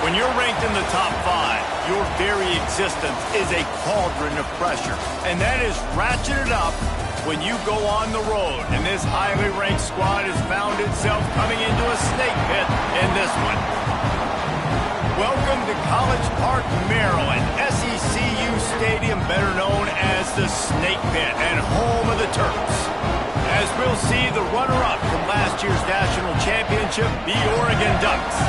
When you're ranked in the top 5, your very existence is a cauldron of pressure. And that is ratcheted up when you go on the road. And this highly ranked squad has found itself coming into a snake pit in this one. Welcome to College Park, Maryland, SECU Stadium, better known as the Snake Pit and home of the Terps. As we'll see the runner-up from last year's national championship, the Oregon Ducks.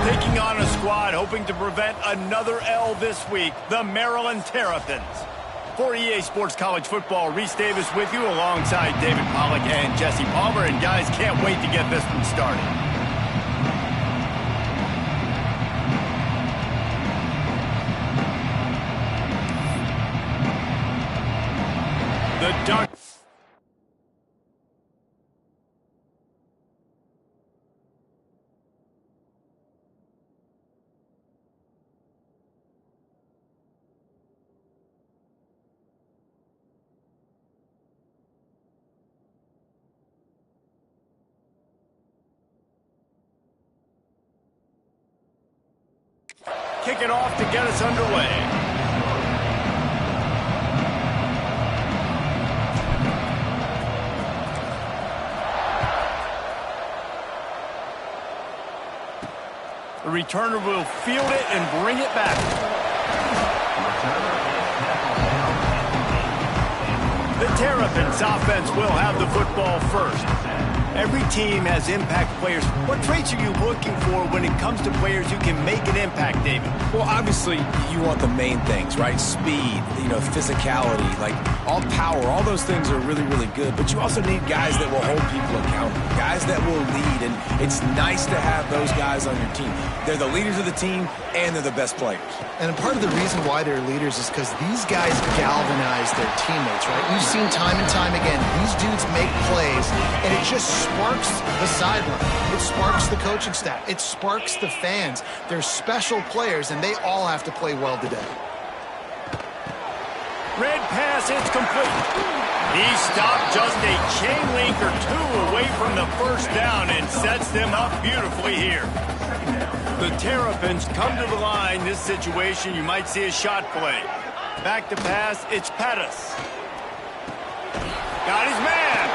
Taking on a squad hoping to prevent another L this week, the Maryland Terrapins. For EA Sports College Football, Reese Davis with you alongside David Pollack and Jesse Palmer. And guys, can't wait to get this one started. The Ducks. Kick it off to get us underway. The returner will field it and bring it back. The Terrapins offense will have the football first. Every team has impact players. What traits are you looking for when it comes to players who can make an impact, David? Well, obviously, you want the main things, right? Speed, physicality, like all power, all those things are really, really good. But you also need guys that will hold people accountable, guys that will lead. And it's nice to have those guys on your team. They're the leaders of the team, and they're the best players. And part of the reason why they're leaders is because these guys galvanize their teammates, right? We've seen time and time again, these dudes make plays, and it just sparks the sideline. It sparks the coaching staff. It sparks the fans. They're special players, and they all have to play well today. Red pass, it's complete. He stopped just a chain link or two away from the first down and sets them up beautifully here. The Terrapins come to the line. This situation, you might see a shot play. Back to pass, it's Pettis. Got his man.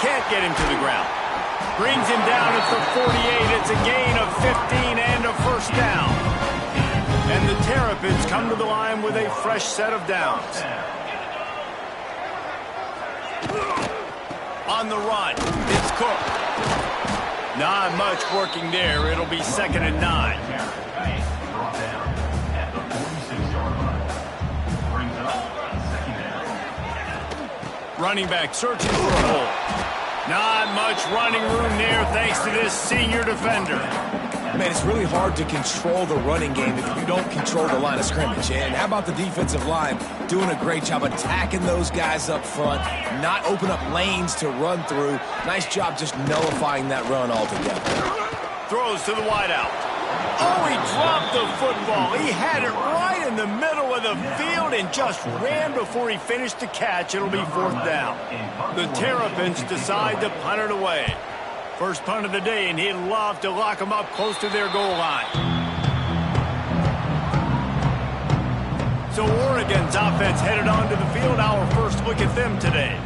Can't get him to the ground. Brings him down at the 48. It's a gain of 15 and a first down. And the Terrapins come to the line with a fresh set of downs. On the run, it's Cook. Not much working there. It'll be 2nd and 9. Running back searching for a hole. Not much running room there thanks to this senior defender. Man, it's really hard to control the running game if you don't control the line of scrimmage. And how about the defensive line doing a great job attacking those guys up front, not open up lanes to run through. Nice job just nullifying that run altogether. Throws to the wideout. Oh, he dropped the football. He had it right in the middle of the field and just ran before he finished the catch. It'll be 4th down. The Terrapins decide to punt it away. First punt of the day, and he'd love to lock them up close to their goal line. So Oregon's offense headed onto the field. Our first look at them today.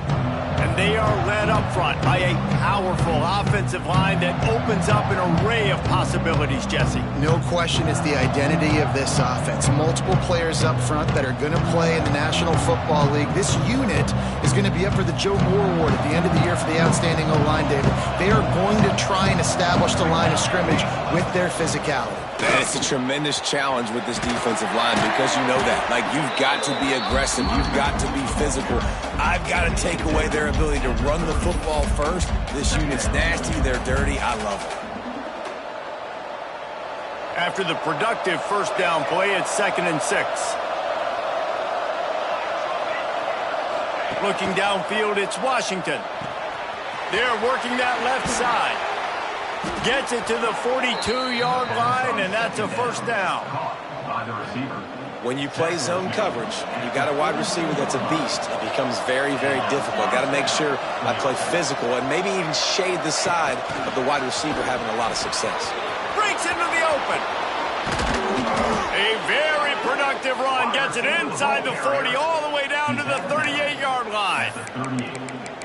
And they are led up front by a powerful offensive line that opens up an array of possibilities, Jesse. No question it's the identity of this offense. Multiple players up front that are going to play in the National Football League. This unit is going to be up for the Joe Moore Award at the end of the year for the outstanding O-line, David. They are going to try and establish the line of scrimmage with their physicality. And it's a tremendous challenge with this defensive line because you know that. Like, you've got to be aggressive. You've got to be physical. I've got to take away their ability to run the football first. This unit's nasty. They're dirty. I love it. After the productive first down play, it's 2nd and 6. Looking downfield, it's Washington. They're working that left side. Gets it to the 42-yard line, and that's a first down. When you play zone coverage and you got a wide receiver that's a beast, it becomes very, very difficult. Got to make sure I play physical and maybe even shade the side of the wide receiver having a lot of success. Breaks into the open. A very productive run. Gets it inside the 40 all the way down to the 38-yard line.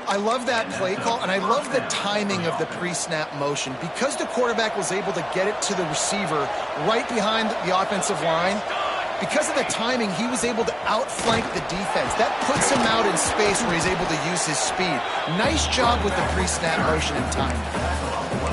I love that play call, and I love the timing of the pre-snap motion. Because the quarterback was able to get it to the receiver right behind the offensive line, because of the timing, he was able to outflank the defense. That puts him out in space where he's able to use his speed. Nice job with the pre-snap motion and timing.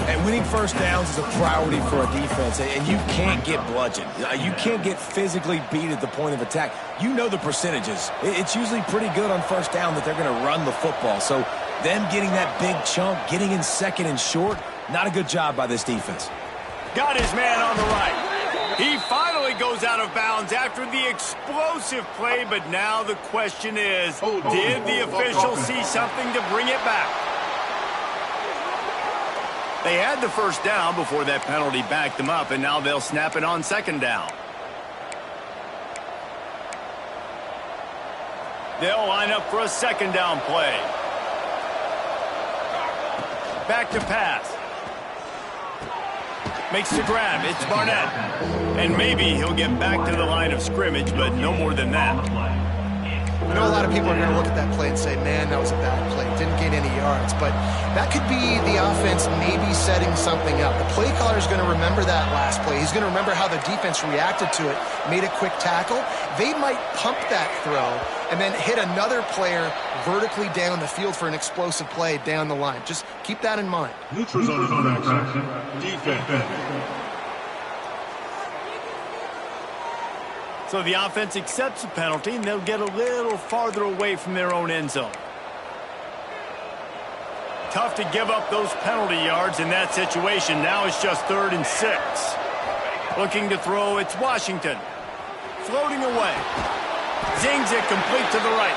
And winning first downs is a priority for a defense, and you can't get bludgeoned. You can't get physically beat at the point of attack. You know the percentages. It's usually pretty good on first down that they're going to run the football. So them getting that big chunk, getting in second and short, not a good job by this defense. Got his man on the right. He finally goes out of bounds after the explosive play, but now the question is, did the official see something to bring it back? They had the first down before that penalty backed them up, and now they'll snap it on second down. They'll line up for a second down play. Back to pass. Makes the grab. It's Barnett. And maybe he'll get back to the line of scrimmage, but no more than that. I know a lot of people are going to look at that play and say, man, that was a bad play. Didn't gain any yards. But that could be the offense maybe setting something up. The play caller is going to remember that last play. He's going to remember how the defense reacted to it, made a quick tackle. They might pump that throw and then hit another player vertically down the field for an explosive play down the line. Just keep that in mind. Neutral zone infraction. Defense. So the offense accepts the penalty, and they'll get a little farther away from their own end zone. Tough to give up those penalty yards in that situation. Now it's just 3rd and 6. Looking to throw, it's Washington. Floating away. Zings it complete to the right.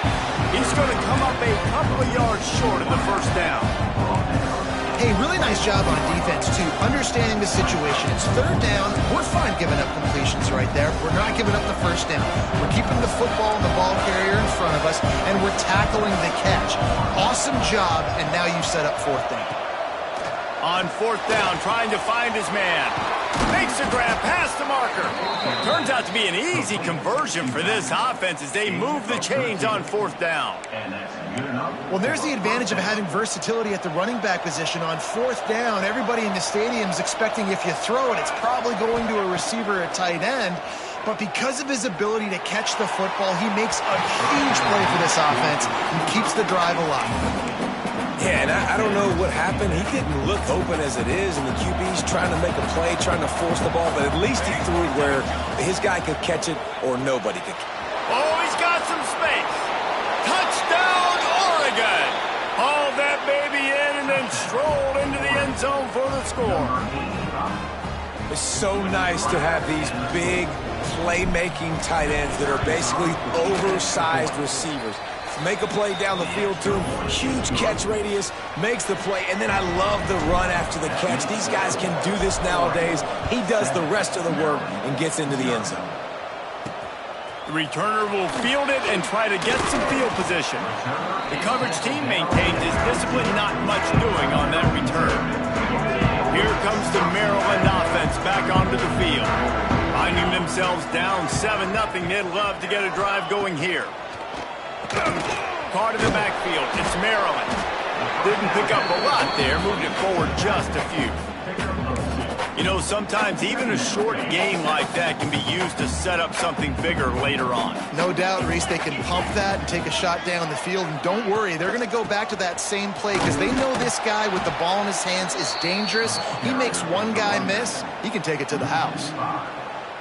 He's going to come up a couple of yards short of the first down. Hey, really nice job on defense, too, understanding the situation. It's 3rd down. We're fine giving up completions right there. We're not giving up the first down. We're keeping the football and the ball carrier in front of us, and we're tackling the catch. Awesome job, and now you set up 4th down. On 4th down, trying to find his man. Makes the grab past the marker. Turns out to be an easy conversion for this offense as they move the chains on 4th down. Well, there's the advantage of having versatility at the running back position. On 4th down, everybody in the stadium is expecting if you throw it, it's probably going to a receiver at tight end. But because of his ability to catch the football, he makes a huge play for this offense and keeps the drive alive. Yeah, and I don't know what happened. He didn't look open as it is, and the QB's trying to make a play, trying to force the ball, but at least he threw it where his guy could catch it or nobody could. Oh, he's got some space. Touchdown, Oregon. Hauled that baby in and then strolled into the end zone for the score. It's so nice to have these big playmaking tight ends that are basically oversized receivers. Make a play down the field to him, huge catch radius, makes the play, and then I love the run after the catch. These guys can do this nowadays. He does the rest of the work and gets into the end zone. The returner will field it and try to get some field position. The coverage team maintains his discipline, not much doing on that return. Here comes the Maryland offense back onto the field. Finding themselves down 7-0, they'd love to get a drive going here. Caught in the backfield, it's Maryland. Didn't pick up a lot there, moved it forward just a few. You know, sometimes even a short game like that can be used to set up something bigger later on. No doubt, Reese, they can pump that and take a shot down the field. And don't worry, they're going to go back to that same play because they know this guy with the ball in his hands is dangerous. He makes one guy miss, he can take it to the house.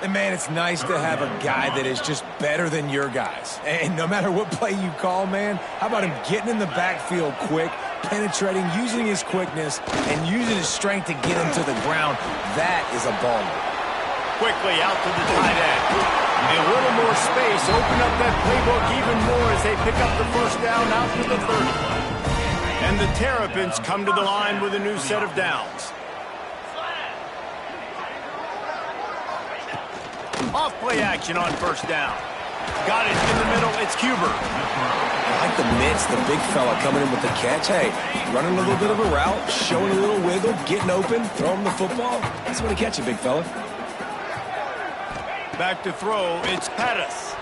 And, man, it's nice to have a guy that is just better than your guys. And no matter what play you call, man, how about him getting in the backfield quick, penetrating, using his quickness, and using his strength to get him to the ground? That is a baller. Quickly out to the tight end. A little more space, open up that playbook even more as they pick up the first down out to the 30. And the Terrapins come to the line with a new set of downs. Off play action on first down. Got it in the middle. It's Huber. I like the mitts, the big fella coming in with the catch. Hey, running a little bit of a route, showing a little wiggle, getting open, throwing the football. That's when to catch it, big fella. Back to throw, it's Pettis.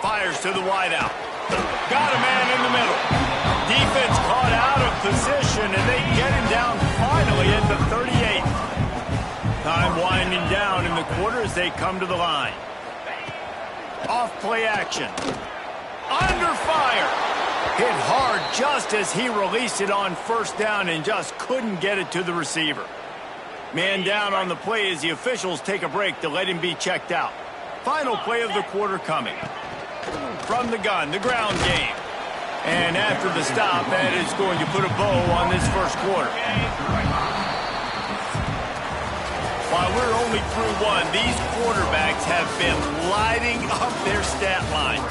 Fires to the wideout. Got a man in the middle. Defense caught out of position, and they get him down finally at the 38. Time winding down in the quarter as they come to the line. Off play action. Under fire. Hit hard just as he released it on first down and just couldn't get it to the receiver. Man down on the play as the officials take a break to let him be checked out. Final play of the quarter coming. From the gun, the ground game. And after the stop, that is going to put a bow on this first quarter. While we're only through one, these quarterbacks have been lighting up their stat lines.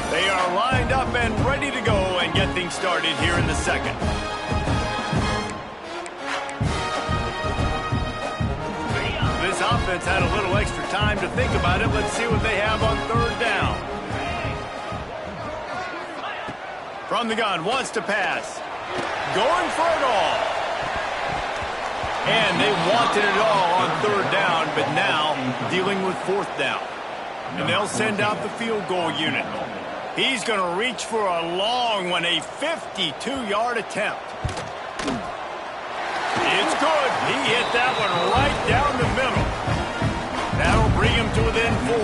They are lined up and ready to go and get things started here in the second. This offense had a little extra time to think about it. Let's see what they have on third down. From the gun, wants to pass. Going for it all. And they wanted it all on third down, but now dealing with fourth down. And they'll send out the field goal unit. He's going to reach for a long one, a 52-yard attempt. It's good. He hit that one right down the middle. That'll bring him to within 4.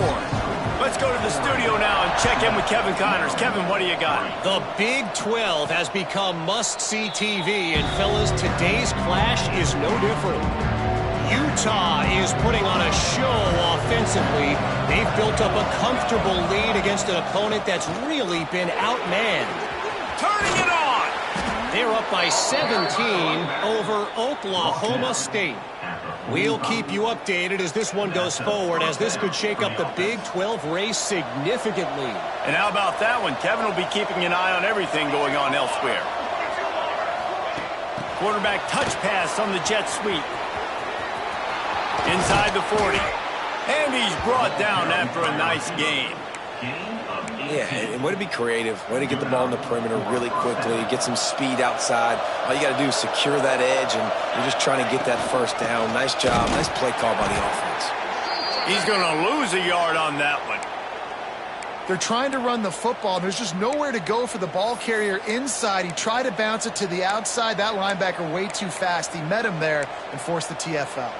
Let's go to the studio now and check in with Kevin Connors. Kevin, what do you got? The Big 12 has become must-see TV, and fellas, today's clash is no different. Utah is putting on a show offensively. They've built up a comfortable lead against an opponent that's really been outmanned. Turning it on! They're up by 17 over Oklahoma State. We'll keep you updated as this one goes forward, as this could shake up the Big 12 race significantly. And how about that one? Kevin will be keeping an eye on everything going on elsewhere. Quarterback touch pass on the jet sweep. Inside the 40. And he's brought down after a nice gain. Yeah, and way to be creative, way to get the ball in the perimeter really quickly, get some speed outside. All you got to do is secure that edge, and you're just trying to get that first down. Nice job, nice play call by the offense. He's going to lose a yard on that one. They're trying to run the football. There's just nowhere to go for the ball carrier inside. He tried to bounce it to the outside. That linebacker way too fast. He met him there and forced the TFL.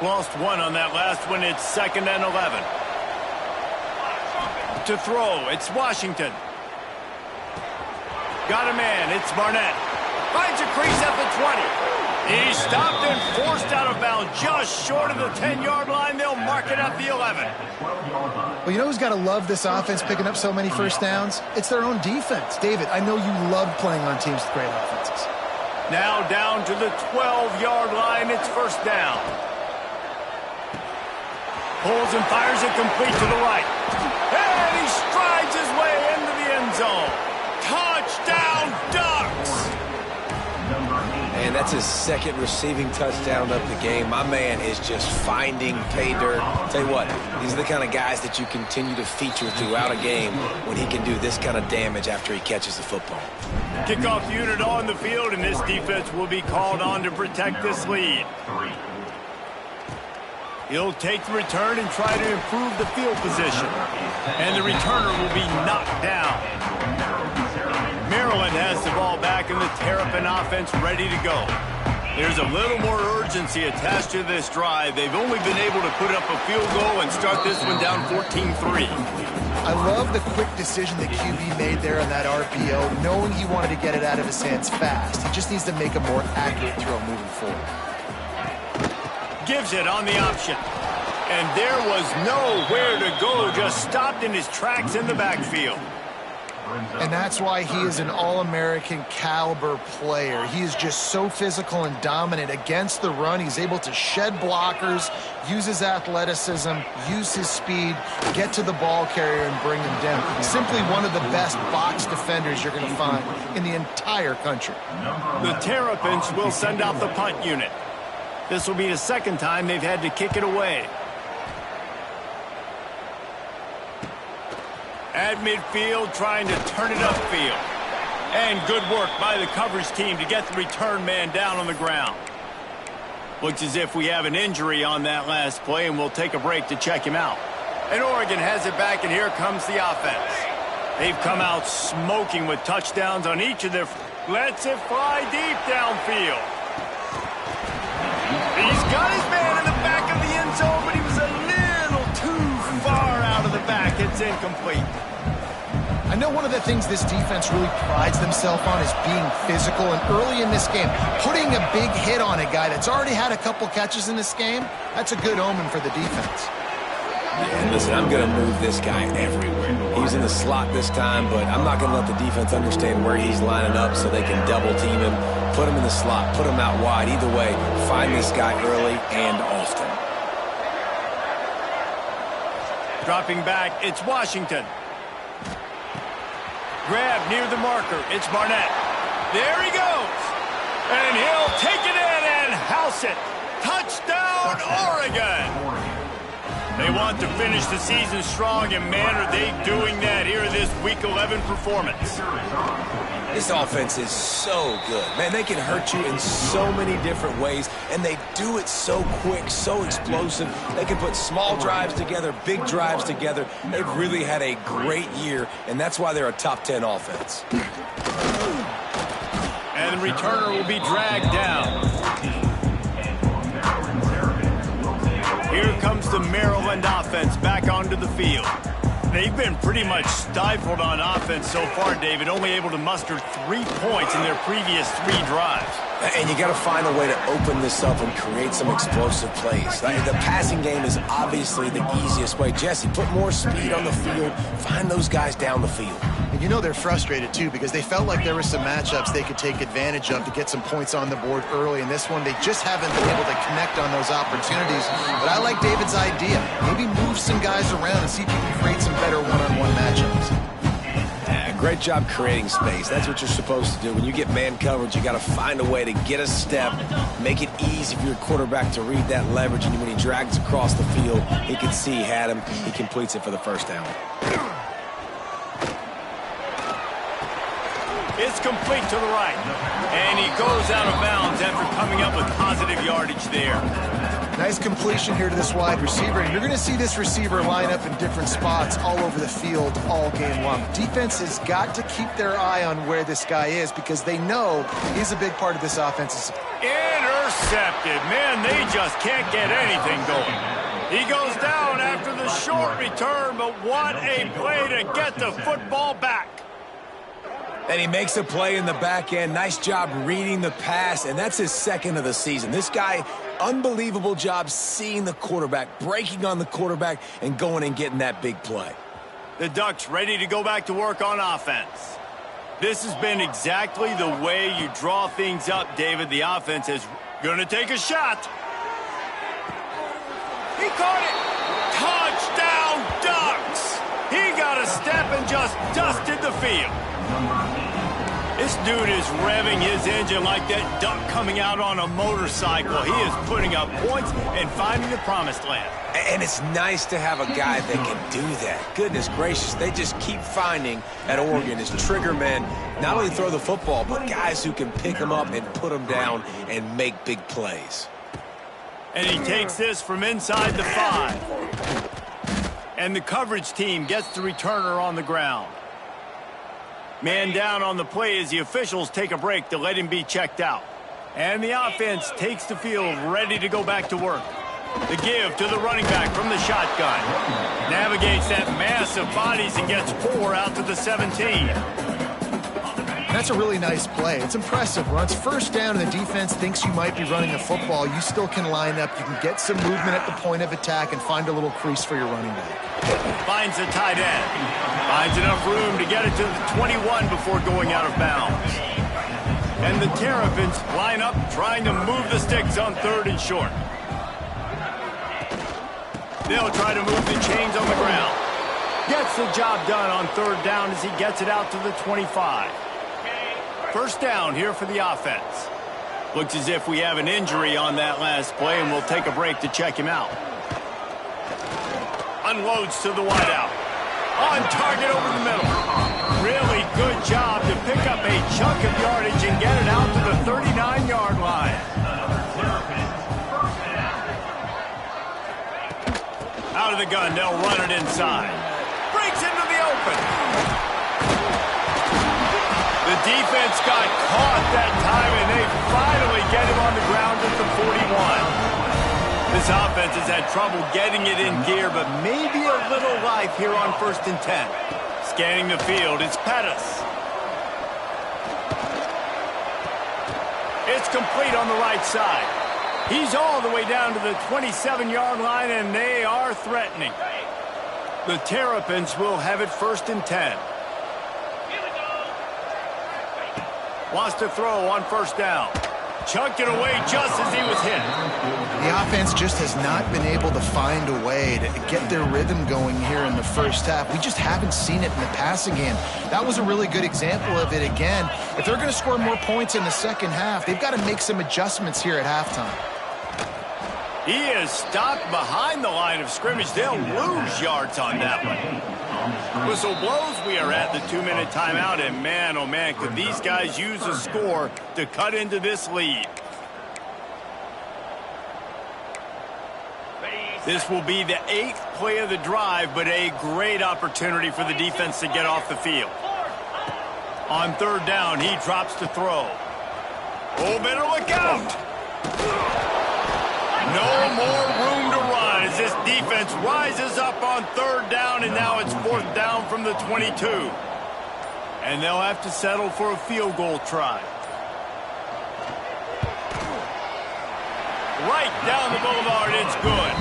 Lost one on that last one. It's 2nd and 11. To throw, it's Washington. Got a man, it's Barnett. Finds a crease at the 20. He's stopped and forced out of bounds just short of the 10-yard line. They'll mark it at the 11. Well, you know who's got to love this offense picking up so many first downs? It's their own defense. David, I know you love playing on teams with great offenses. Now down to the 12-yard line, it's first down. Pulls and fires it complete to the right. And he strides his way into the end zone. Touchdown, Ducks! And that's his second receiving touchdown of the game. My man is just finding pay dirt. Tell you what, these are the kind of guys that you continue to feature throughout a game when he can do this kind of damage after he catches the football. Kickoff unit on the field, and this defense will be called on to protect this lead. He'll take the return and try to improve the field position. And the returner will be knocked down. Maryland has the ball back and the Terrapin offense ready to go. There's a little more urgency attached to this drive. They've only been able to put up a field goal and start this one down 14-3. I love the quick decision that QB made there on that RPO, knowing he wanted to get it out of his hands fast. He just needs to make a more accurate throw moving forward. Gives it on the option. And there was nowhere to go, just stopped in his tracks in the backfield. And that's why he is an All-American caliber player. He is just so physical and dominant against the run. He's able to shed blockers, use his athleticism, use his speed, get to the ball carrier and bring him down. Simply one of the best box defenders you're going to find in the entire country. The Terrapins will send out the punt unit. This will be the second time they've had to kick it away. At midfield, trying to turn it upfield. And good work by the coverage team to get the return man down on the ground. Looks as if we have an injury on that last play, and we'll take a break to check him out. And Oregon has it back, and here comes the offense. They've come out smoking with touchdowns on each of their... Lets it fly deep downfield. He's got his man in the back of the end zone, but he was a little too far out of the back. It's incomplete. I know one of the things this defense really prides themselves on is being physical, and early in this game, putting a big hit on a guy that's already had a couple catches in this game, that's a good omen for the defense. Yeah, and listen, I'm going to move this guy everywhere. He's in the slot this time, but I'm not going to let the defense understand where he's lining up so they can double team him, put him in the slot, put him out wide. Either way, find this guy early and often. Dropping back, it's Washington. Grab near the marker, it's Barnett. There he goes. And he'll take it in and house it. Touchdown, Oregon. They want to finish the season strong, and man, are they doing that here in this Week 11 performance. This offense is so good. Man, they can hurt you in so many different ways, and they do it so quick, so explosive. They can put small drives together, big drives together. They've really had a great year, and that's why they're a top 10 offense. And the returner will be dragged down. Here comes the Maryland offense back onto the field. They've been pretty much stifled on offense so far, David, only able to muster 3 points in their previous 3 drives. And you got to find a way to open this up and create some explosive plays. Like, the passing game is obviously the easiest way. Jesse, put more speed on the field. Find those guys down the field. And you know they're frustrated, too, because they felt like there were some matchups they could take advantage of to get some points on the board early. In this one, they just haven't been able to connect on those opportunities. But I like David's idea. Maybe move some guys around and see if you can create some better one-on-one matchups. Yeah, great job creating space. That's what you're supposed to do. When you get man coverage, you got to find a way to get a step, make it easy for your quarterback to read that leverage, and when he drags across the field, he can see he had him. He completes it for the first down. It's complete to the right. And he goes out of bounds after coming up with positive yardage there. Nice completion here to this wide receiver. And you're going to see this receiver line up in different spots all over the field all game long. Defense has got to keep their eye on where this guy is because they know he's a big part of this offense. Intercepted. Man, they just can't get anything going. He goes down after the short return, but what a play to get the football back. And he makes a play in the back end. Nice job reading the pass, and that's his second of the season. This guy, unbelievable job seeing the quarterback, breaking on the quarterback, and going and getting that big play. The Ducks ready to go back to work on offense. This has been exactly the way you draw things up, David. The offense is going to take a shot. He caught it. Touchdown, Ducks. He got a step and just dusted the field. This dude is revving his engine like that duck coming out on a motorcycle. He is putting up points and finding the promised land. And it's nice to have a guy that can do that. Goodness gracious, they just keep finding at Oregon is trigger men, not only throw the football, but guys who can pick them up and put them down and make big plays. And he takes this from inside the 5. And the coverage team gets the returner on the ground. Man down on the play as the officials take a break to let him be checked out. And the offense takes the field ready to go back to work. The give to the running back from the shotgun. Navigates that mass of bodies and gets 4 out to the 17. That's a really nice play. It's impressive. When it's first down and the defense thinks you might be running the football, you still can line up. You can get some movement at the point of attack and find a little crease for your running back. Finds the tight end. Finds enough room to get it to the 21 before going out of bounds. And the Terrapins line up trying to move the sticks on 3rd and short. They'll try to move the chains on the ground. Gets the job done on 3rd down as he gets it out to the 25. First down here for the offense. Looks as if we have an injury on that last play, and we'll take a break to check him out. Unloads to the wideout. On target over the middle. Really good job to pick up a chunk of yardage and get it out to the 39-yard line. Out of the gun, they'll run it inside. Breaks into the open. The defense got caught that time, and they finally get him on the ground at the 41. This offense has had trouble getting it in gear, but maybe a little life here on 1st and 10. Scanning the field, it's Pettis. It's complete on the right side. He's all the way down to the 27-yard line, and they are threatening. The Terrapins will have it 1st and 10. Wants to throw on 1st down. Chunked it away just as he was hit. The offense just has not been able to find a way to get their rhythm going here in the first half. We just haven't seen it in the passing game. That was a really good example of it again. If they're going to score more points in the second half, they've got to make some adjustments here at halftime. He is stopped behind the line of scrimmage. They'll lose yards on that one. Whistle blows. We are at the 2-minute timeout, and man, oh man, could these guys use a score to cut into this lead. This will be the 8th play of the drive, but a great opportunity for the defense to get off the field. On 3rd down, he drops to throw. Oh, better look out! No more room to run as this defense rises up on 3rd down, and now it's 4th down from the 22. And they'll have to settle for a field goal try. Right down the boulevard, it's good.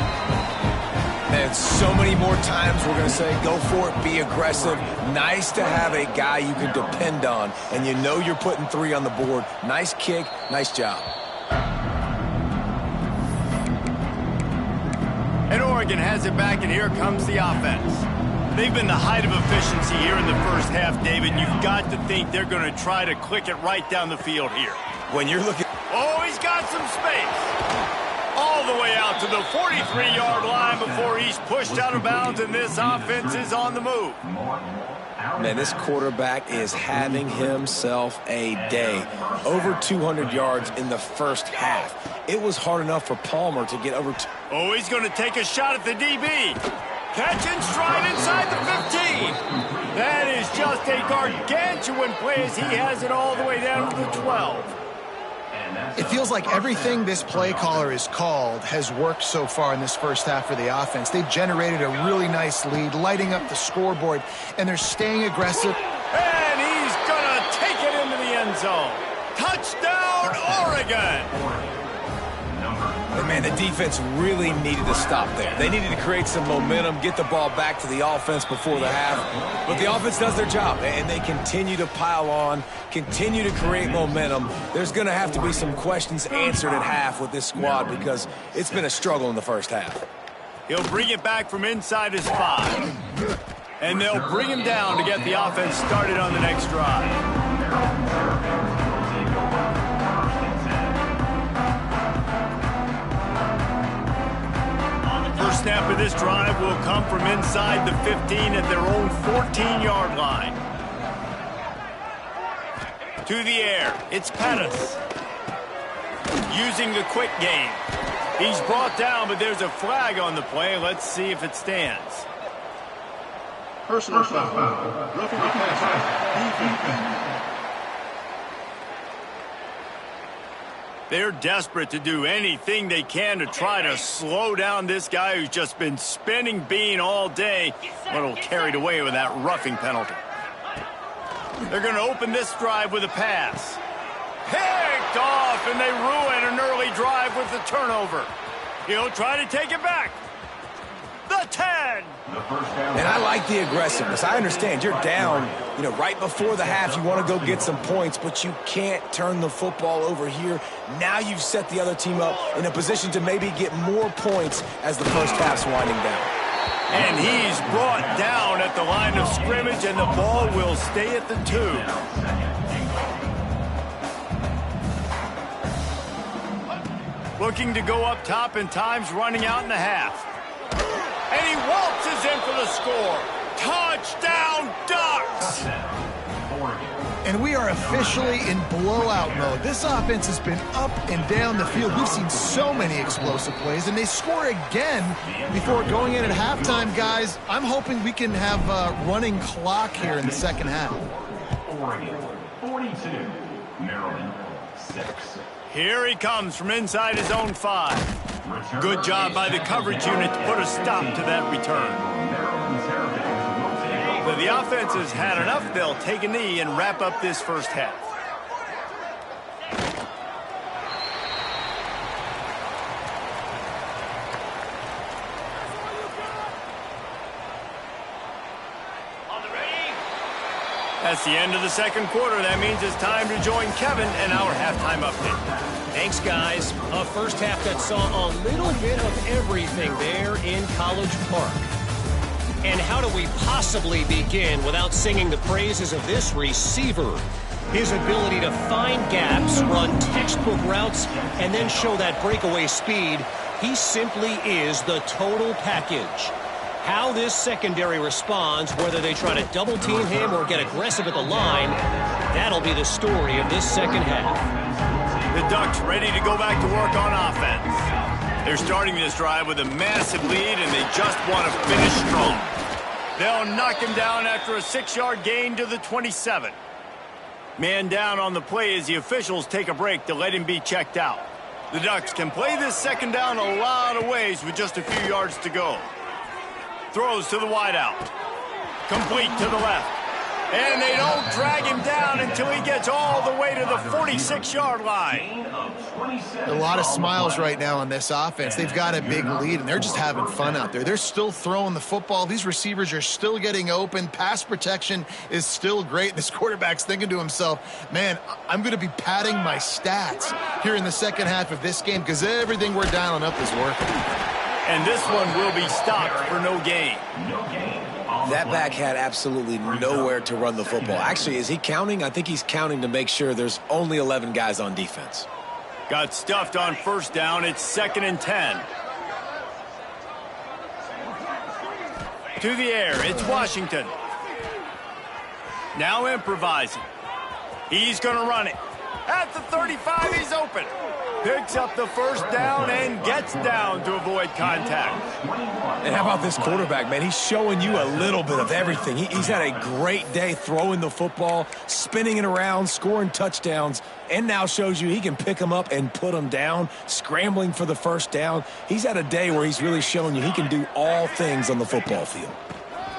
And so many more times we're going to say, go for it, be aggressive. Nice to have a guy you can depend on, and you know you're putting 3 on the board. Nice kick, nice job. And Oregon has it back, and here comes the offense. They've been the height of efficiency here in the first half, David. You've got to think they're going to try to click it right down the field here. When you're looking... Oh, he's got some space. All the way out to the 43-yard line before he's pushed out of bounds, and this offense is on the move. Man, this quarterback is having himself a day. Over 200 yards in the first half. It was hard enough for Palmer to get over... Oh, he's going to take a shot at the DB. Catch and stride inside the 15. That is just a gargantuan play as he has it all the way down to the 12. It feels like everything this play caller has called has worked so far in this first half for the offense. They've generated a really nice lead, lighting up the scoreboard, and they're staying aggressive. And he's going to take it into the end zone. Touchdown, Oregon! And man, the defense really needed to stop there. They needed to create some momentum, get the ball back to the offense before the half. But the offense does their job, and they continue to pile on, continue to create momentum. There's going to have to be some questions answered at half with this squad because it's been a struggle in the first half. He'll bring it back from inside his 5. And they'll bring him down to get the offense started on the next drive. First snap of this drive will come from inside the 15 at their own 14-yard line. To the air, it's Pettis. Using the quick game. He's brought down, but there's a flag on the play. Let's see if it stands. Personal foul. Roughing the passer. They're desperate to do anything they can to try to slow down this guy who's just been spinning bean all day, but will carried away with that roughing penalty. They're going to open this drive with a pass. Picked off, and they ruin an early drive with the turnover. He'll try to take it back. The 10. And I like the aggressiveness. I understand you're down, right before the half. You want to go get some points, but you can't turn the football over here. Now you've set the other team up in a position to maybe get more points as the first half's winding down. And he's brought down at the line of scrimmage, and the ball will stay at the 2. Looking to go up top, and time's running out in the half. And he waltzes in for the score. Touchdown, Ducks! And we are officially in blowout mode. This offense has been up and down the field. We've seen so many explosive plays, and they score again before going in at halftime, guys. I'm hoping we can have a running clock here in the second half. Oregon, 42. Maryland, 6. Here he comes from inside his own 5. Good job by the coverage unit to put a stop to that return. But the offense has had enough. They'll take a knee and wrap up this first half. That's the end of the second quarter. That means it's time to join Kevin and our halftime update. Thanks, guys. A first half that saw a little bit of everything there in College Park. And how do we possibly begin without singing the praises of this receiver? His ability to find gaps, run textbook routes, and then show that breakaway speed. He simply is the total package. How this secondary responds, whether they try to double team him or get aggressive at the line, that'll be the story of this second half. The Ducks ready to go back to work on offense. They're starting this drive with a massive lead, and they just want to finish strong. They'll knock him down after a 6-yard gain to the 27. Man down on the play as the officials take a break to let him be checked out. The Ducks can play this second down a lot of ways with just a few yards to go. Throws to the wideout. Complete to the left. And they don't drag him down until he gets all the way to the 46-yard line. A lot of smiles right now on this offense. They've got a big lead, and they're just having fun out there. They're still throwing the football. These receivers are still getting open. Pass protection is still great. This quarterback's thinking to himself, man, I'm going to be padding my stats here in the second half of this game because everything we're dialing up is working. And this one will be stopped for no gain. That back had absolutely nowhere to run the football. Actually, is he counting? I think he's counting to make sure there's only 11 guys on defense. Got stuffed on first down. It's 2nd and 10. To the air. It's Washington. Now improvising. He's going to run it. At the 35, he's open. Picks up the first down and gets down to avoid contact. And how about this quarterback, man? He's showing you a little bit of everything. He's had a great day throwing the football, spinning it around, scoring touchdowns, and now shows you he can pick them up and put them down, scrambling for the first down. He's had a day where he's really showing you he can do all things on the football field.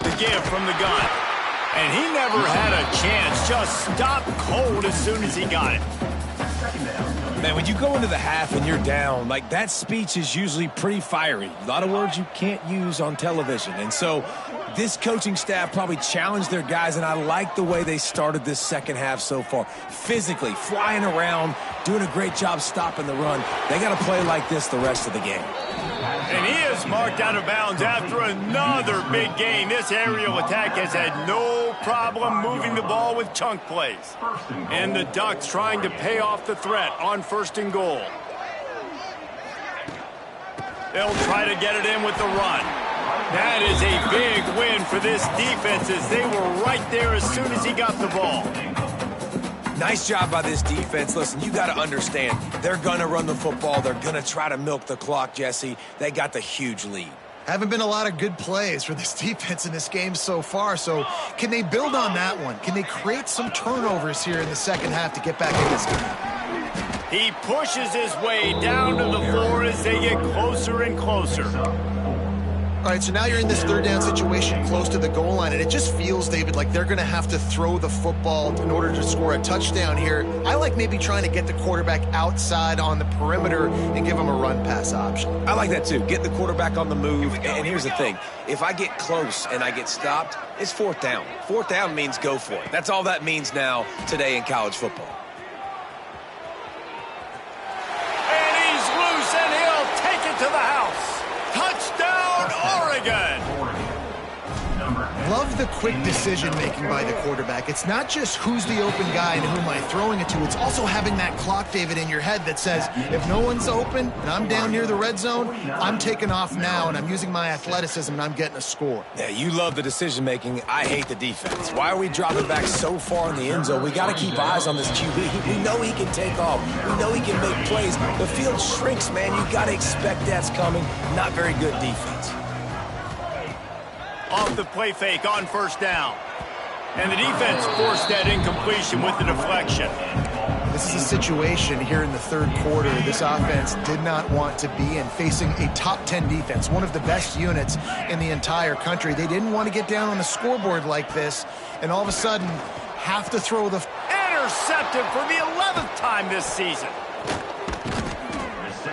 The give from the gun. And he never had a chance. Just stopped cold as soon as he got it. Man, when you go into the half and you're down, like that speech is usually pretty fiery. A lot of words you can't use on television. And so this coaching staff probably challenged their guys, and I like the way they started this second half so far. Physically, flying around, doing a great job stopping the run. They got to play like this the rest of the game. And he is marked out of bounds after another big gain. This aerial attack has had no problem moving the ball with chunk plays. And the Ducks trying to pay off the threat on 1st and goal. They'll try to get it in with the run. That is a big win for this defense as they were right there as soon as he got the ball. Nice job by this defense. Listen, you got to understand, they're going to run the football. They're going to try to milk the clock, Jesse. They got the huge lead. Haven't been a lot of good plays for this defense in this game so far, so can they build on that one? Can they create some turnovers here in the second half to get back in this game? He pushes his way down to the floor as they get closer and closer. All right, so now you're in this third down situation close to the goal line, and it just feels, David, like they're going to have to throw the football in order to score a touchdown here. I like maybe trying to get the quarterback outside on the perimeter and give him a run-pass option. I like that, too. Get the quarterback on the move. And here's the thing. If I get close and I get stopped, it's 4th down. 4th down means go for it. That's all that means now today in college football. And he's loose, and he'll take it to the house. Touchdown, Oregon! Love the quick decision-making by the quarterback. It's not just who's the open guy and who am I throwing it to. It's also having that clock, David, in your head that says, if no one's open and I'm down near the red zone, I'm taking off now and I'm using my athleticism and I'm getting a score. Yeah, you love the decision-making. I hate the defense. Why are we dropping back so far in the end zone? We got to keep eyes on this QB. We know he can take off. We know he can make plays. The field shrinks, man. You got to expect that's coming. Not very good defense. Off the play fake on first down. And the defense forced that incompletion with the deflection. This is a situation here in the third quarter this offense did not want to be in, facing a top 10 defense, one of the best units in the entire country. They didn't want to get down on the scoreboard like this, and all of a sudden have to throw the... Intercepted for the 11th time this season.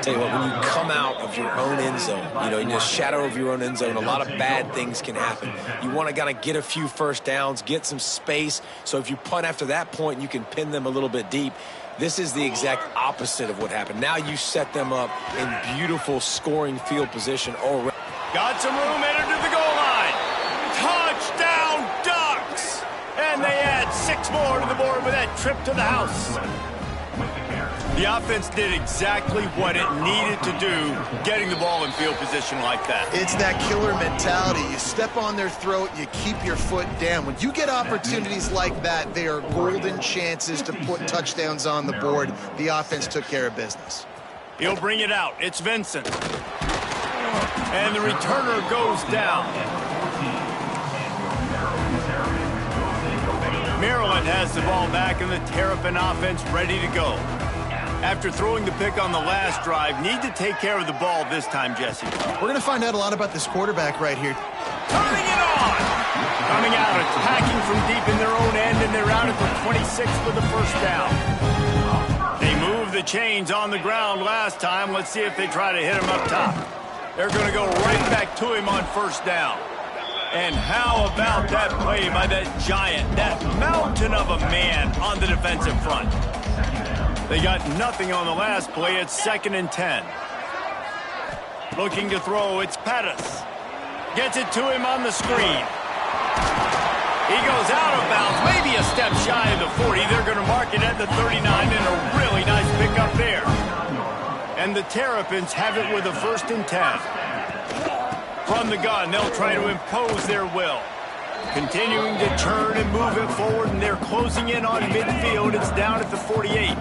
Tell you what, when you come out of your own end zone, you know, in the shadow of your own end zone, a lot of bad things can happen. You want to kind of get a few first downs, get some space, so if you punt after that point, you can pin them a little bit deep. This is the exact opposite of what happened. Now you set them up in beautiful scoring field position already. Got some room, entered to the goal line. Touchdown, Ducks! And they add 6 more to the board with that trip to the house. The offense did exactly what it needed to do, getting the ball in field position like that. It's that killer mentality. You step on their throat, you keep your foot down. When you get opportunities like that, they are golden chances to put touchdowns on the board. The offense took care of business. He'll bring it out. It's Vincent. And the returner goes down. Maryland has the ball back and the Terrapin offense ready to go. After throwing the pick on the last drive, need to take care of the ball this time, Jesse. We're going to find out a lot about this quarterback right here. Turning it on! Coming out, attacking from deep in their own end, and they're out at the 26 for the first down. They moved the chains on the ground last time. Let's see if they try to hit him up top. They're going to go right back to him on first down. And how about that play by that giant, that mountain of a man on the defensive front? They got nothing on the last play. It's 2nd and 10. Looking to throw, it's Pettis. Gets it to him on the screen. He goes out of bounds, maybe a step shy of the 40. They're going to mark it at the 39, and a really nice pickup there. And the Terrapins have it with a 1st and 10. From the gun, they'll try to impose their will. Continuing to turn and move it forward, and they're closing in on midfield. It's down at the 48.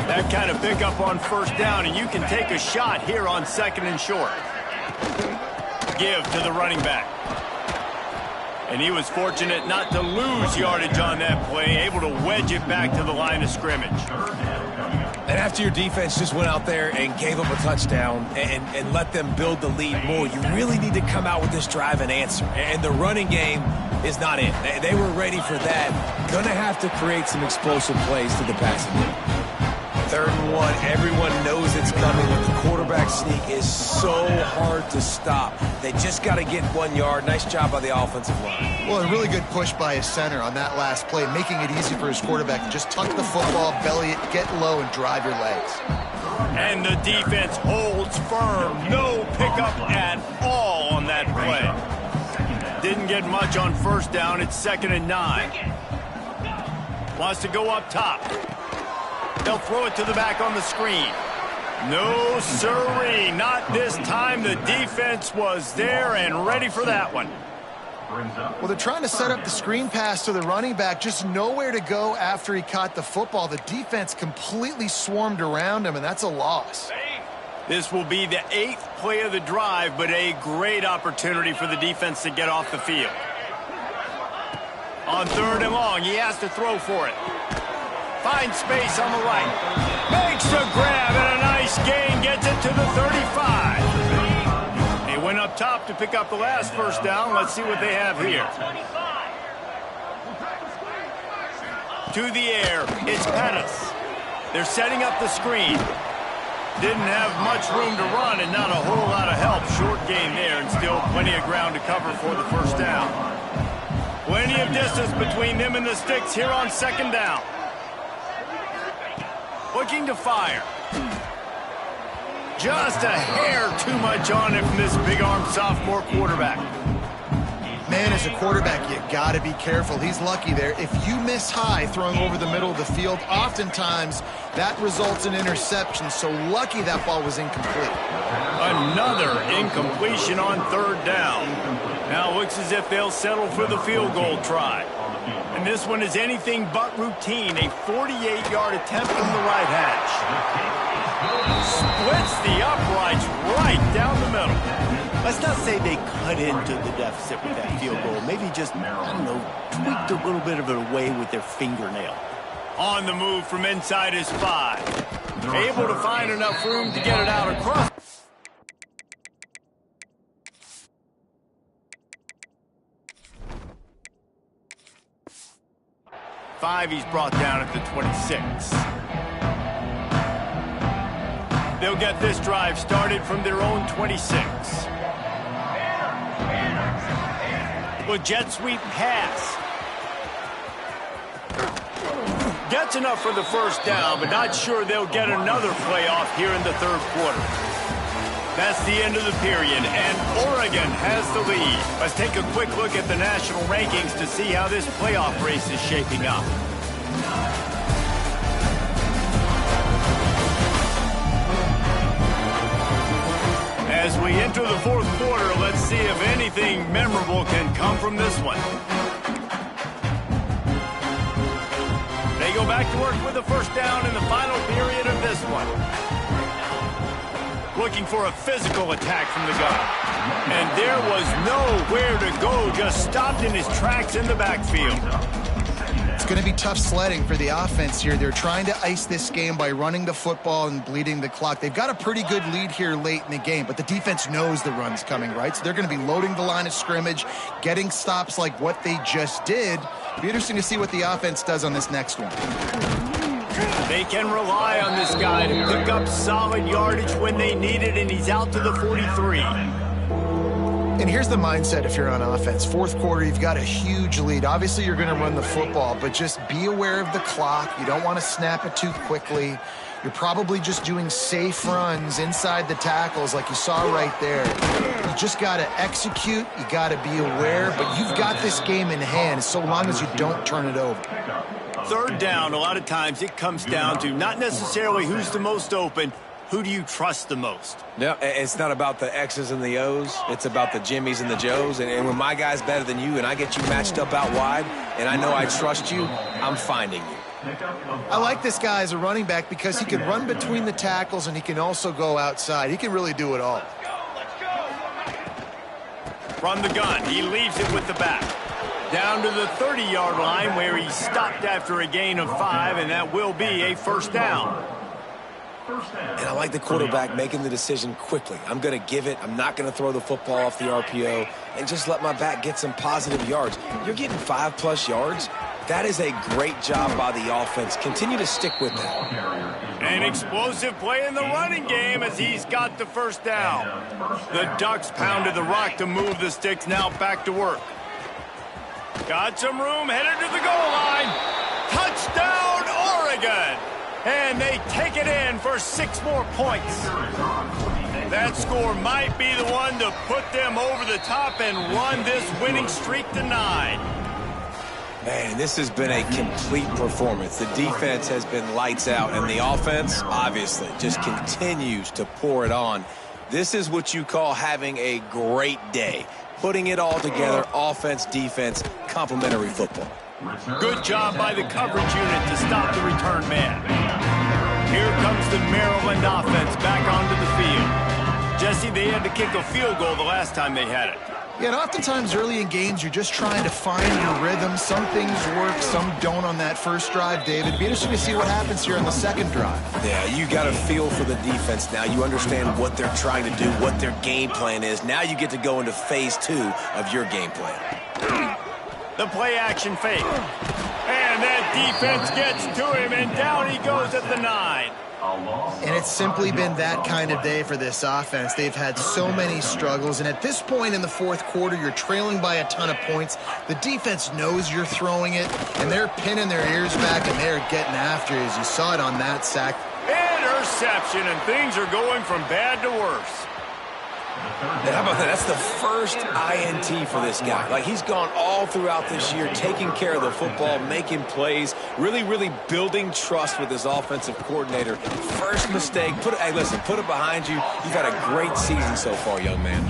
That kind of pickup on first down, and you can take a shot here on 2nd and short. Give to the running back. And he was fortunate not to lose yardage on that play, able to wedge it back to the line of scrimmage. And after your defense just went out there and gave up a touchdown and let them build the lead more, you really need to come out with this drive and answer. And the running game is not in. They were ready for that. Going to have to create some explosive plays to the passing game. 3rd and 1, everyone knows it's coming, but the quarterback sneak is so hard to stop. They just got to get 1 yard. Nice job by the offensive line. Well, a really good push by his center on that last play, making it easy for his quarterback to just tuck the football, belly it, get low, and drive your legs. And the defense holds firm. No pickup at all on that play. Didn't get much on first down. It's 2nd and 9. Wants to go up top. They'll throw it to the back on the screen. No, sirree, not this time. The defense was there and ready for that one. Well, they're trying to set up the screen pass to the running back, just nowhere to go after he caught the football. The defense completely swarmed around him, and that's a loss. This will be the 8th play of the drive, but a great opportunity for the defense to get off the field. On 3rd and long, he has to throw for it. Finds space on the right. Makes a grab and a nice gain. Gets it to the 35. He went up top to pick up the last first down. Let's see what they have here. To the air. It's Pettis. They're setting up the screen. Didn't have much room to run and not a whole lot of help. Short gain there and still plenty of ground to cover for the first down. Plenty of distance between them and the sticks here on 2nd down. Looking to fire. Just a hair too much on it from this big-armed sophomore quarterback. Man, as a quarterback, you got to be careful. He's lucky there. If you miss high throwing over the middle of the field, oftentimes that results in interception. So lucky that ball was incomplete. Another incompletion on 3rd down. Now it looks as if they'll settle for the field goal try. And this one is anything but routine. A 48-yard attempt from the right hash. Splits the uprights right down the middle. Let's not say they cut into the deficit with that field goal. Maybe just, I don't know, tweaked a little bit of it away with their fingernail. On the move from inside his 5. Able to find enough room to get it out across. 5, he's brought down at the 26. They'll get this drive started from their own 26. With jet sweep pass. Gets enough for the 1st down, but not sure they'll get another playoff here in the 3rd quarter. That's the end of the period, and Oregon has the lead. Let's take a quick look at the national rankings to see how this playoff race is shaping up. As we enter the 4th quarter, let's see if anything memorable can come from this one. They go back to work with the 1st down in the final period of this one. Looking for a physical attack from the gun. And there was nowhere to go, just stopped in his tracks in the backfield. It's going to be tough sledding for the offense here. They're trying to ice this game by running the football and bleeding the clock. They've got a pretty good lead here late in the game, but the defense knows the run's coming, right? So they're going to be loading the line of scrimmage, getting stops like what they just did. It'll be interesting to see what the offense does on this next one. They can rely on this guy to pick up solid yardage when they need it, and he's out to the 43. And here's the mindset if you're on offense. 4th quarter, you've got a huge lead. Obviously, you're going to run the football, but just be aware of the clock. You don't want to snap it too quickly. You're probably just doing safe runs inside the tackles like you saw right there. You just got to execute. You got to be aware, but you've got this game in hand so long as you don't turn it over. 3rd down, a lot of times it comes down to not necessarily who's the most open, who do you trust the most? No, it's not about the X's and the O's. It's about the Jimmies and the Joes. And when my guy's better than you and I get you matched up out wide and I know I trust you, I'm finding you. I like this guy as a running back because he can run between the tackles and he can also go outside. He can really do it all. From the gun, he leaves it with the back. Down to the 30-yard line where he stopped after a gain of 5, and that will be a 1st down. And I like the quarterback making the decision quickly. I'm going to give it. I'm not going to throw the football off the RPO and just let my back get some positive yards. You're getting 5+ yards. That is a great job by the offense. Continue to stick with that. An explosive play in the running game as he's got the 1st down. The Ducks pounded the rock to move the sticks, now back to work. Got some room, headed to the goal line. Touchdown, Oregon! And they take it in for 6 more points. That score might be the one to put them over the top and run this winning streak to 9. Man, this has been a complete performance. The defense has been lights out, and the offense, obviously, just continues to pour it on. This is what you call having a great day. Putting it all together, offense, defense, complementary football. Good job by the coverage unit to stop the return man. Here comes the Maryland offense back onto the field. Jesse, they had to kick a field goal the last time they had it. Yeah, and oftentimes early in games, you're just trying to find your rhythm. Some things work, some don't on that first drive, David. Be interesting to see what happens here on the second drive. Yeah, you got a feel for the defense now. You understand what they're trying to do, what their game plan is. Now you get to go into phase 2 of your game plan. The play action fake. And that defense gets to him, and down he goes at the 9. And it's simply been that kind of day for this offense. They've had so many struggles, and at this point in the 4th quarter, you're trailing by a ton of points. The defense knows you're throwing it, and they're pinning their ears back, and they're getting after it, as you saw it on that sack. Interception, and things are going from bad to worse. And how about that? That's the first INT for this guy. Like, he's gone all throughout this year, taking care of the football, making plays, really, really building trust with his offensive coordinator. First mistake, hey, listen, put it behind you. You've had a great season so far, young man.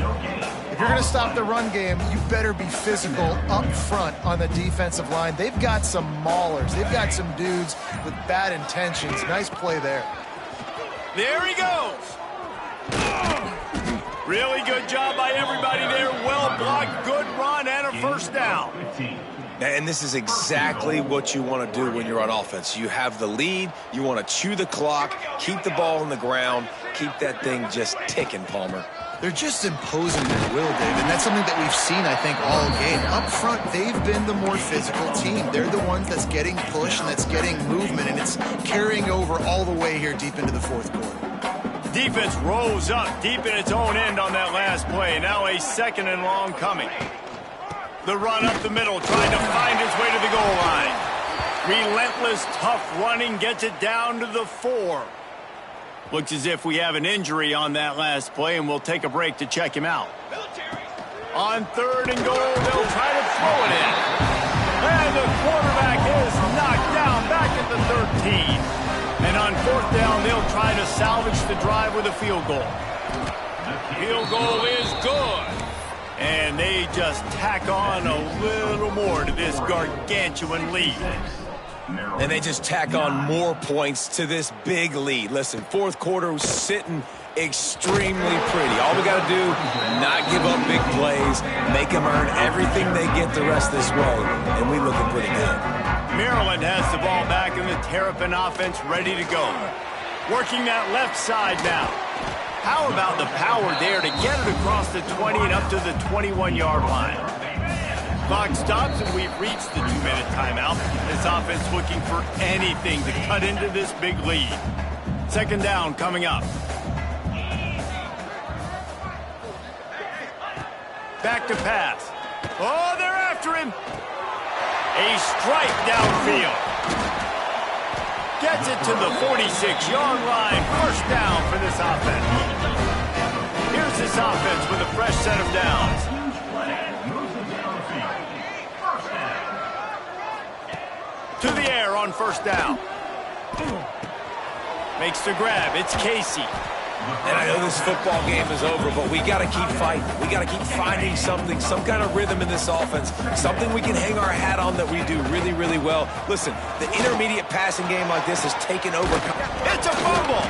If you're going to stop the run game, you better be physical up front on the defensive line. They've got some maulers. They've got some dudes with bad intentions. Nice play there. There he goes. Really good job by everybody there. Well blocked, good run, and a first down. And this is exactly what you want to do when you're on offense. You have the lead. You want to chew the clock, keep the ball on the ground, keep that thing just ticking, Palmer. They're just imposing their will, Dave, and that's something that we've seen, I think, all game. Up front, they've been the more physical team. They're the ones that's getting pushed and that's getting movement, and it's carrying over all the way here deep into the fourth quarter. Defense rose up deep in its own end on that last play. Now a 2nd and long coming. The run up the middle, trying to find its way to the goal line. Relentless, tough running gets it down to the 4. Looks as if we have an injury on that last play, and we'll take a break to check him out. On 3rd and goal, they'll try to throw it in. And the quarterback is knocked down back at the 13. And on 4th down, they'll try to salvage the drive with a field goal. Field goal is good. And they just tack on a little more to this gargantuan lead. And they just tack on more points to this big lead. Listen, fourth quarter was sitting extremely pretty. All we got to do, not give up big plays, make them earn everything they get the rest of this way, and we looking pretty good. Maryland has the ball back in the Terrapin offense ready to go. Working that left side now. How about the power there to get it across the 20 and up to the 21-yard line? Clock stops and we've reached the 2-minute timeout. This offense looking for anything to cut into this big lead. 2nd down coming up. Back to pass. Oh, they're after him. A strike downfield. Gets it to the 46-yard line. First down for this offense. Here's this offense with a fresh set of downs. To the air on 1st down. Makes the grab. It's Casey. And I know this football game is over, but we got to keep fighting. We got to keep finding something, some kind of rhythm in this offense, something we can hang our hat on that we do really, really well. Listen, the intermediate passing game like this has taken over. It's a fumble.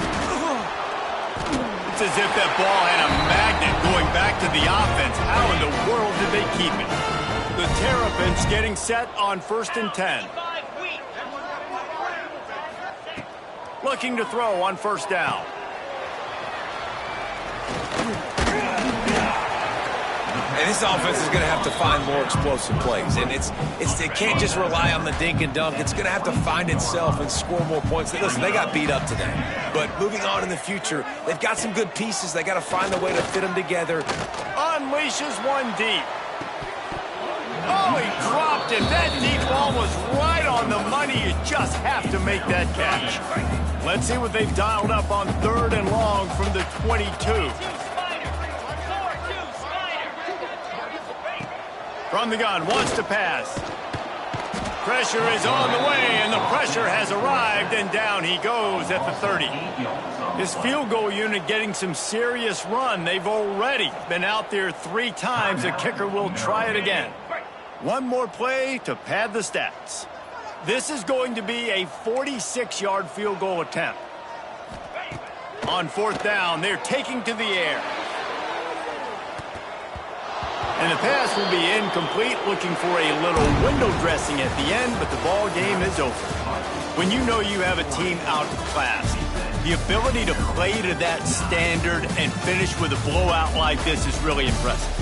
It's as if that ball had a magnet going back to the offense. How in the world did they keep it? The Terrapins getting set on 1st and 10. Looking to throw on 1st down. And this offense is going to have to find more explosive plays. And it can't just rely on the dink and dunk. It's going to have to find itself and score more points. Listen, they got beat up today. But moving on in the future, they've got some good pieces. They got to find a way to fit them together. Unleashes one deep. Oh, he dropped it. That deep ball was right on the money. You just have to make that catch. Let's see what they've dialed up on 3rd and long from the 22. From the gun, wants to pass. Pressure is on the way, and the pressure has arrived, and down he goes at the 30. His field goal unit getting some serious run. They've already been out there 3 times. The kicker will try it again. One more play to pad the stats. This is going to be a 46-yard field goal attempt. On 4th down, they're taking to the air. And the pass will be incomplete, looking for a little window dressing at the end, but the ball game is over. When you know you have a team outclassed, the ability to play to that standard and finish with a blowout like this is really impressive.